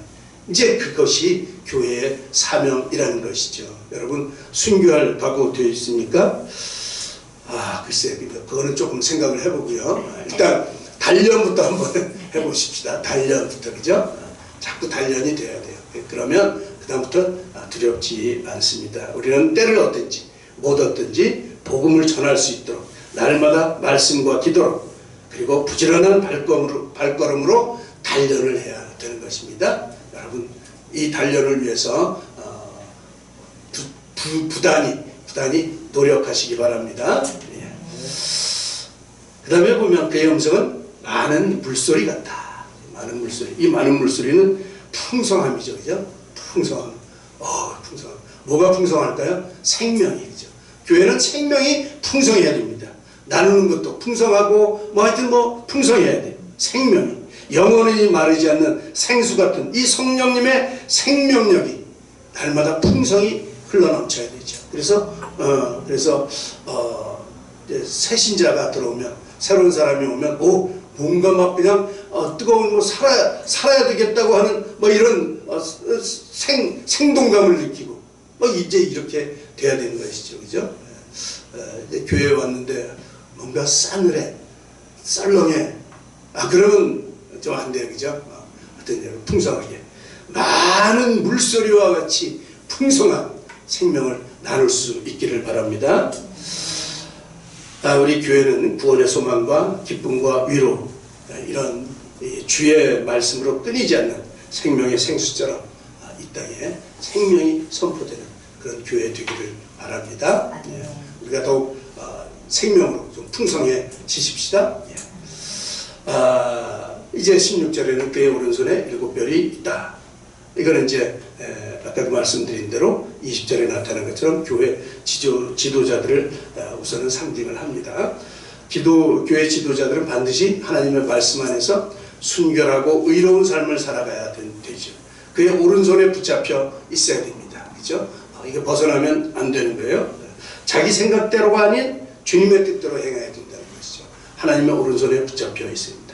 이제 그것이 교회의 사명이라는 것이죠. 여러분 순교할 각오 되어 있습니까? 글쎄 그거는 조금 생각을 해보고요. 일단 단련부터 한번 해보십시다. 단련부터. 그죠? 자꾸 단련이 돼야 돼요. 그러면 그 다음부터 두렵지 않습니다. 우리는 때를 얻든지 못 얻든지 복음을 전할 수 있도록 날마다 말씀과 기도로 그리고 부지런한 발걸음으로 단련을 해야 되는 것입니다. 여러분 이 단련을 위해서 부단히 노력하시기 바랍니다. 예. 그 다음에 보면 그의 음성은 많은 물소리 같다. 많은 물소리. 이 많은 물소리는 풍성함이죠. 그죠? 풍성함. 풍성함. 뭐가 풍성할까요? 생명이죠. 교회는 생명이 풍성해야 됩니다. 나누는 것도 풍성하고 뭐 하여튼 뭐 풍성해야 돼요. 생명이. 영원히 마르지 않는 생수 같은 이 성령님의 생명력이 날마다 풍성히 흘러넘쳐야 되죠. 그래서 이제 새 신자가 들어오면, 새로운 사람이 오면 뭔가 막 그냥 뜨거운 살아야 되겠다고 하는 이런 생동감을 느끼고 이제 이렇게 돼야 되는 것이죠. 그죠? 이제 교회에 왔는데 뭔가 싸늘해, 썰렁해. 그러면 좀 안 돼요. 그죠? 하여튼 풍성하게 많은 물소리와 같이 풍성한 생명을 나눌 수 있기를 바랍니다. 우리 교회는 구원의 소망과 기쁨과 위로, 이런 주의 말씀으로 끊이지 않는 생명의 생수처럼 이 땅에 생명이 선포되는 그런 교회 되기를 바랍니다. 우리가 더욱 생명으로 좀 풍성해지십시다. 이제 16절에는 그의 오른손에 7별이 있다. 이거는 이제 아까도 말씀드린 대로 20절에 나타난 것처럼 교회 지도자들을 우선은 상징을 합니다. 교회 지도자들은 반드시 하나님의 말씀 안에서 순결하고 의로운 삶을 살아가야 되죠. 그의 오른손에 붙잡혀 있어야 됩니다. 그죠? 이게 벗어나면 안 되는 거예요. 자기 생각대로가 아닌 주님의 뜻대로 행해야 된다는 것이죠. 하나님의 오른손에 붙잡혀 있습니다.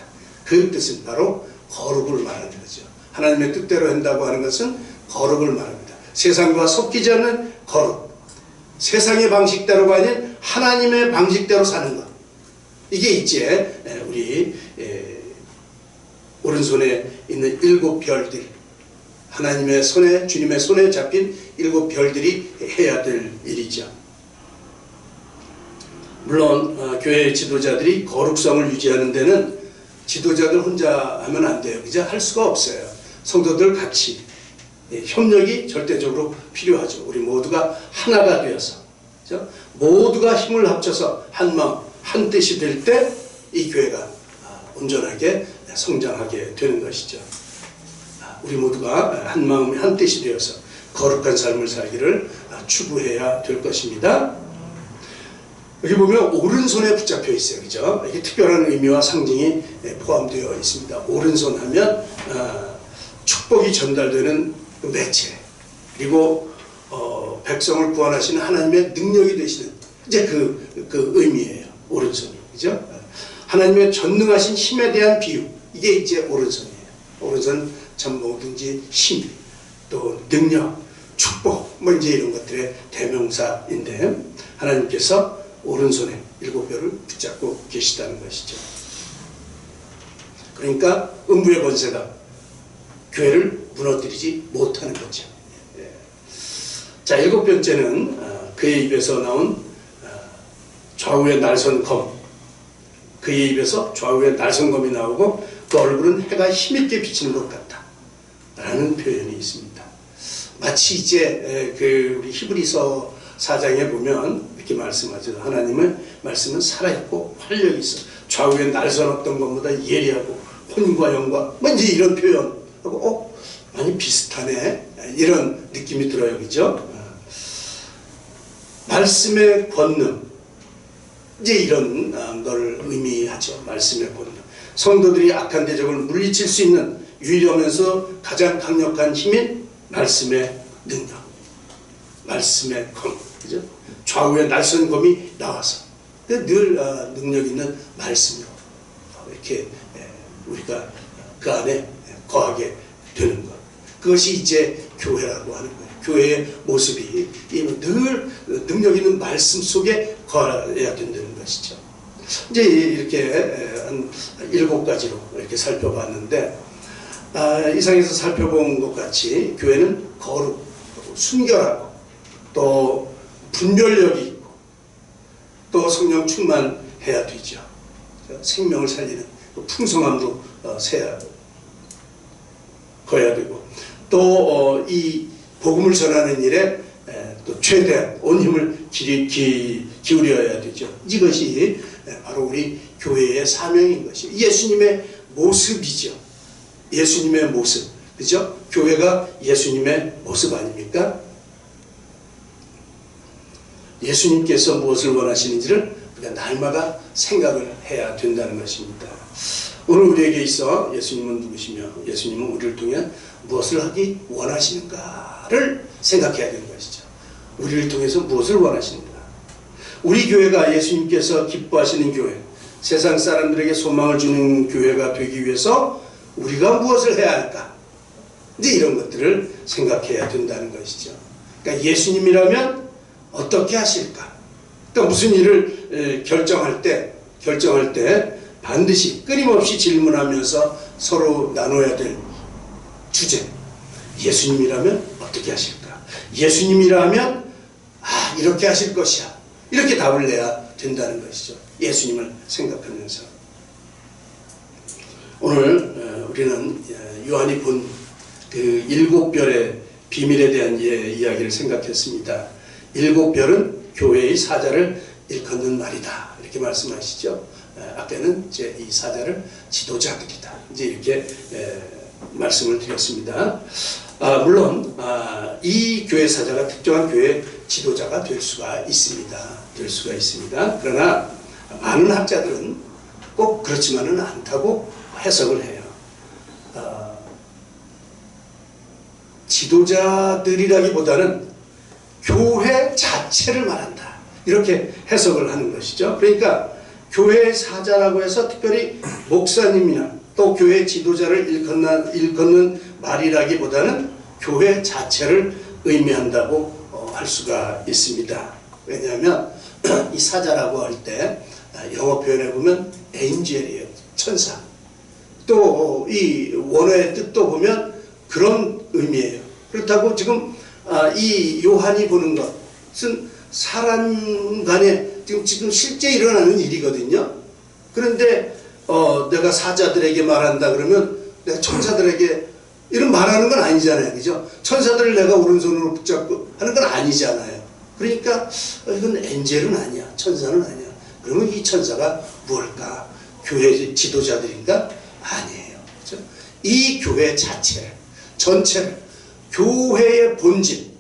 그 뜻은 바로 거룩을 말하는 거죠. 하나님의 뜻대로 한다고 하는 것은 거룩을 말합니다. 세상과 섞이지 않는 거룩. 세상의 방식대로가 아닌 하나님의 방식대로 사는 것. 이게 이제 우리 오른손에 있는 7별들, 하나님의 손에, 주님의 손에 잡힌 7별들이 해야 될 일이죠. 물론 교회 지도자들이 거룩성을 유지하는 데는 지도자들 혼자 하면 안 돼요. 그죠? 할 수가 없어요. 성도들 같이 협력이 절대적으로 필요하죠. 우리 모두가 하나가 되어서, 그죠? 모두가 힘을 합쳐서 한 마음, 한 뜻이 될 때 이 교회가 온전하게 성장하게 되는 것이죠. 우리 모두가 한 마음, 한 뜻이 되어서 거룩한 삶을 살기를 추구해야 될 것입니다. 여기 보면 오른손에 붙잡혀 있어요. 그죠? 이게 특별한 의미와 상징이 포함되어 있습니다. 오른손 하면 축복이 전달되는 매체, 그리고 백성을 구원하시는 하나님의 능력이 되시는 이제 그 의미예요. 오른손이. 그죠? 하나님의 전능하신 힘에 대한 비유. 이게 이제 오른손이에요. 오른손 참 뭐든지 힘, 또 능력, 축복, 이제 이런 것들의 대명사인데 하나님께서 오른손에 7별을 붙잡고 계시다는 것이죠. 그러니까 음부의 권세가 교회를 무너뜨리지 못하는 거죠. 자, 7번째는 그의 입에서 나온 좌우의 날선 검. 그의 입에서 좌우의 날선 검이 나오고 그 얼굴은 해가 힘있게 비치는 것 같다 라는 표현이 있습니다. 마치 이제 우리 히브리서 4장에 보면 이렇게 말씀하죠. 하나님의 말씀은 살아있고 활력이 있어. 좌우에 날선 어떤 것보다 예리하고 혼과 영과 이제 이런 표현하고 많이 비슷하네, 이런 느낌이 들어요. 그죠? 말씀의 권능, 이제 이런 걸 의미하죠. 말씀의 권능. 성도들이 악한 대적을 물리칠 수 있는 유일하면서 가장 강력한 힘인 말씀의 능력, 말씀의 검. 그죠? 좌우에 날선 검이 나와서 늘 능력 있는 말씀으로 이렇게 우리가 그 안에 거하게 되는 것. 그것이 이제 교회라고 하는 거예요. 교회의 모습이 늘 능력 있는 말씀 속에 거해야 된다는 것이죠. 이제 이렇게 한 7가지로 이렇게 살펴봤는데, 이상에서 살펴본 것 같이 교회는 거룩, 순결하고 또 분별력이 있고 또 성령 충만해야 되죠. 생명을 살리는 풍성함도 거해야 되고, 또 이 복음을 전하는 일에 또 최대한 온 힘을 기울여야 되죠. 이것이 바로 우리 교회의 사명인 것이에요. 예수님의 모습이죠. 예수님의 모습, 그죠? 교회가 예수님의 모습 아닙니까? 예수님께서 무엇을 원하시는지를 우리가 날마다 생각을 해야 된다는 것입니다. 오늘 우리에게 있어 예수님은 누구시며 예수님은 우리를 통해 무엇을 하기 원하시는가를 생각해야 되는 것이죠. 우리를 통해서 무엇을 원하시는가. 우리 교회가 예수님께서 기뻐하시는 교회, 세상 사람들에게 소망을 주는 교회가 되기 위해서 우리가 무엇을 해야 할까? 이제 이런 것들을 생각해야 된다는 것이죠. 그러니까 예수님이라면 어떻게 하실까? 그러니까 무슨 일을 결정할 때 반드시 끊임없이 질문하면서 서로 나눠야 될 주제. 예수님이라면 어떻게 하실까? 예수님이라면 이렇게 하실 것이야. 이렇게 답을 내야 된다는 것이죠. 예수님을 생각하면서. 오늘 우리는 요한이 본 그 7별의 비밀에 대한 이야기를 생각했습니다. 7별은 교회의 사자를 일컫는 말이다. 이렇게 말씀하시죠. 아까는 이제 이 사자를 지도자들이다. 이제 이렇게 말씀을 드렸습니다. 물론 이 교회 사자가 특정한 교회 지도자가 될 수가 있습니다. 그러나 많은 학자들은 꼭 그렇지만은 않다고 해석을 해요. 지도자들이라기보다는 교회 자체를 말한다. 이렇게 해석을 하는 것이죠. 그러니까 교회의 사자라고 해서 특별히 목사님이나 또 교회 지도자를 일컫는 말이라기보다는 교회 자체를 의미한다고 할 수가 있습니다. 왜냐하면 이 사자라고 할 때 영어 표현에 보면 엔젤이에요. 천사. 또 이 원어의 뜻도 보면 그런 의미예요. 그렇다고 지금 이 요한이 보는 것은 사람 간에 지금 실제 일어나는 일이거든요. 그런데 내가 사자들에게 말한다 그러면 내가 천사들에게 이런 말하는 건 아니잖아요. 그죠? 천사들을 내가 오른손으로 붙잡고 하는 건 아니잖아요. 그러니까 이건 엔젤은 아니야. 천사는 아니야. 그러면 이 천사가 뭘까? 교회 지도자들인가? 아니에요. 그죠? 이 교회 자체를, 전체를, 교회의 본질,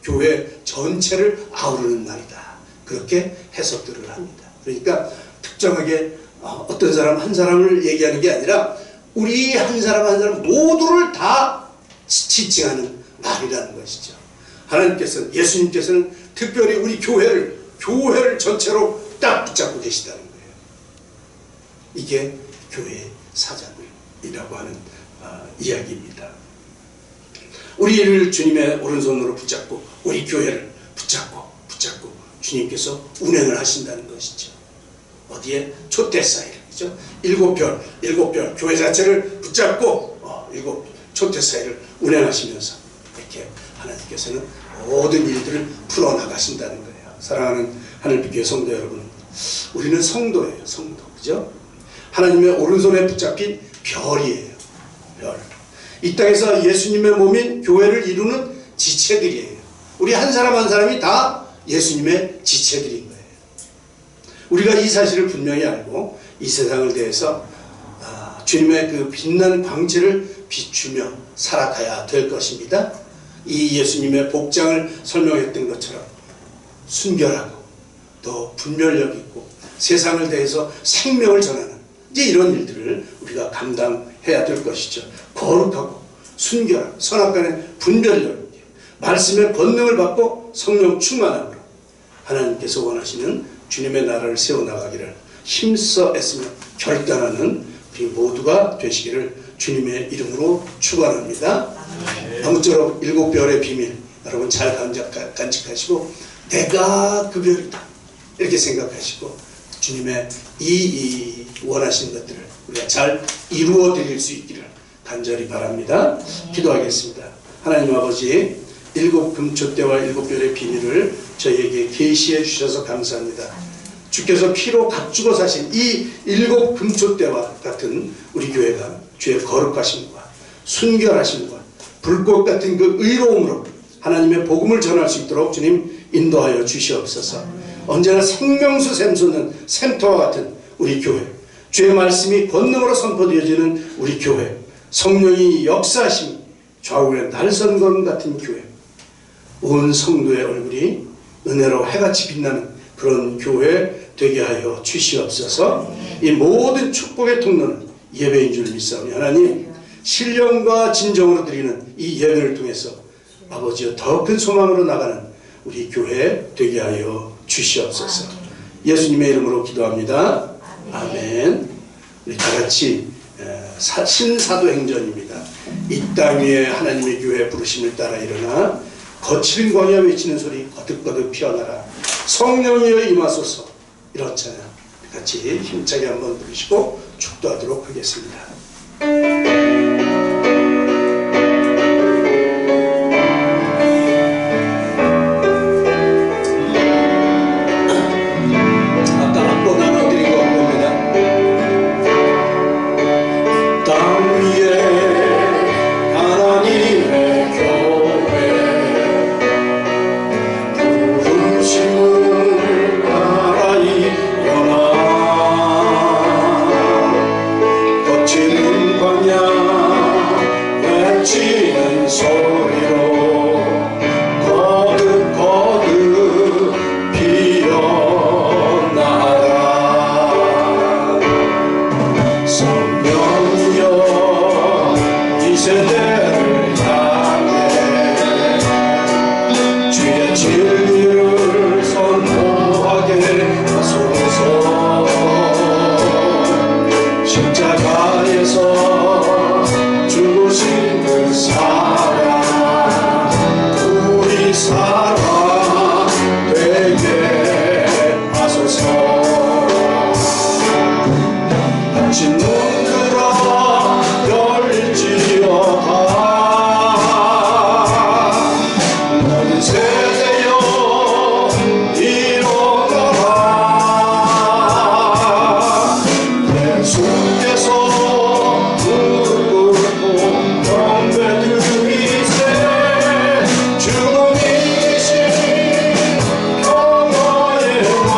교회 전체를 아우르는 말이다. 그렇게 해석들을 합니다. 그러니까 특정하게 어떤 사람 한 사람을 얘기하는 게 아니라 우리 한 사람 한 사람 모두를 다 지칭하는 말이라는 것이죠. 하나님께서는, 예수님께서는 특별히 우리 교회를 전체로 딱 붙잡고 계시다는 거예요. 이게 교회의 사자들이라고 하는 이야기입니다. 우리를 주님의 오른손으로 붙잡고 우리 교회를 붙잡고 주님께서 운행을 하신다는 것이죠. 어디에? 촛대사이를, 그죠? 7별 교회 자체를 붙잡고 촛대사이를 운행하시면서 이렇게 하나님께서는 모든 일들을 풀어나가신다는 거예요. 사랑하는 하늘빛교회 성도 여러분, 우리는 성도예요. 성도, 그죠? 하나님의 오른손에 붙잡힌 별이에요. 별. 이 땅에서 예수님의 몸인 교회를 이루는 지체들이에요. 우리 한 사람 한 사람이 다 예수님의 지체들인 거예요. 우리가 이 사실을 분명히 알고 이 세상을 대해서 주님의 그 빛난 광채를 비추며 살아가야 될 것입니다. 이 예수님의 복장을 설명했던 것처럼 순결하고 또 분별력 있고 세상을 대해서 생명을 전하는 이제 이런 일들을 우리가 감당해야 될 것이죠. 거룩하고 순결하고 선악간의 분별력 있게 말씀의 권능을 받고 성령 충만함으로 하나님께서 원하시는 주님의 나라를 세워나가기를 힘써 애쓰며 결단하는 우리 모두가 되시기를 주님의 이름으로 축원합니다. 아무쪼록 7별의 비밀 여러분 잘 간직하시고 내가 그 별이다 이렇게 생각하시고 주님의 이 원하시는 것들을 우리가 잘 이루어 드릴 수 있기를 간절히 바랍니다. 기도하겠습니다. 하나님 아버지, 7 금초대와 7별의 비밀을 저희에게 계시해 주셔서 감사합니다. 주께서 피로 값주고 사신 이 7 금초대와 같은 우리 교회가 주의 거룩하심과 순결하심과 불꽃 같은 그 의로움으로 하나님의 복음을 전할 수 있도록 주님 인도하여 주시옵소서. 언제나 생명수 샘솟는 샘터와 같은 우리 교회, 주의 말씀이 권능으로 선포되어지는 우리 교회, 성령이 역사하심이 좌우의 날선검 같은 교회, 온 성도의 얼굴이 은혜로 해같이 빛나는 그런 교회 되게 하여 주시옵소서. 이 모든 축복의 통로는 예배인 줄 믿사오니 하나님 신령과 진정으로 드리는 이 예배를 통해서 아버지여 더 큰 소망으로 나가는 우리 교회 되게 하여 주시옵소서. 예수님의 이름으로 기도합니다. 아멘. 우리 다 같이 신사도행전입니다. 이 땅 위에 하나님의 교회 부르심을 따라 일어나 거칠은 광야 외치는 소리 거듭거듭 피어나라. 성령이여 임하소서. 이런 찬양 같이 힘차게 한번 부르시고 축도하도록 하겠습니다. 아까 악보 나눠드린 거 봅니다. 땅 위에 하나님의 교회 부르심을 따라 일어나 거치는 광야 외치는 소리로 거듭거듭 피어나라. 성령이여 이 세대를 향해 주의 진리를 선포하게 하소서. 십자가에서 죽으신 그 사랑 우리 사랑 되게 하소서. 닫힌 문 들어 열릴지어다. 모든 세대여 일어나라. 예수께서 무릎 꿇고 경배드리세. 주님이신 평화의 왕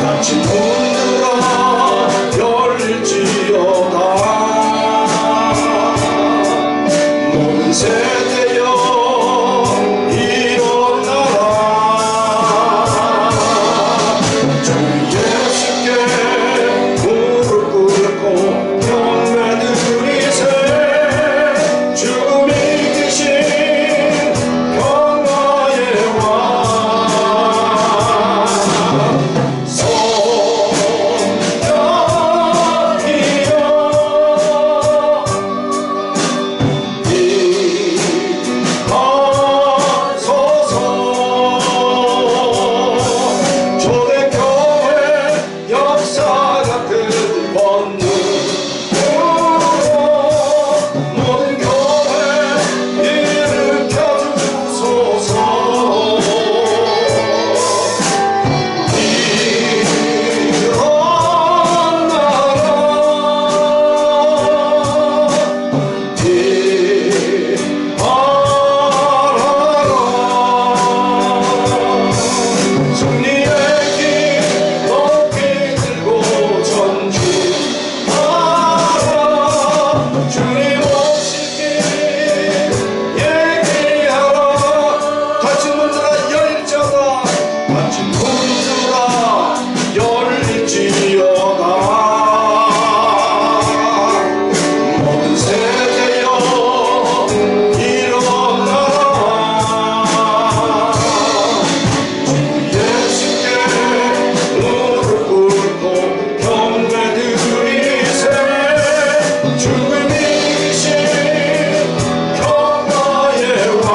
닫힌 문 들어 열릴지어다. 일지어다 모든 세대여 일어나라 예수께 무릎 꿇고 경배 드리세 죽음 이기신 평화의 왕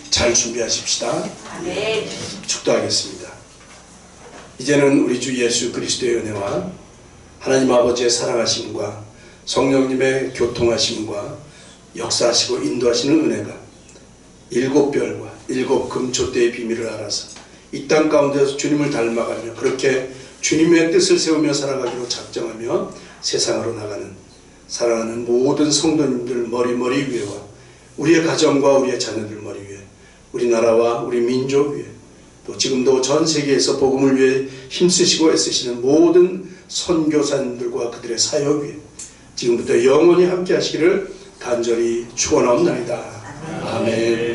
잘 준비하십시다. 네. 축도하겠습니다. 이제는 우리 주 예수 그리스도의 은혜와 하나님 아버지의 사랑하심과 성령님의 교통하심과 역사하시고 인도하시는 은혜가 일곱 별과 일곱 금초대의 비밀을 알아서 이 땅 가운데서 주님을 닮아가며 그렇게 주님의 뜻을 세우며 살아가기로 작정하며 세상으로 나가는 사랑하는 모든 성도님들 머리 위에와 우리의 가정과 우리의 자녀들 머리 위에 우리나라와 우리 민족 위에 또 지금도 전 세계에서 복음을 위해 힘쓰시고 애쓰시는 모든 선교사님들과 그들의 사역 위에 지금부터 영원히 함께 하시기를 간절히 축원하옵나이다. 아멘.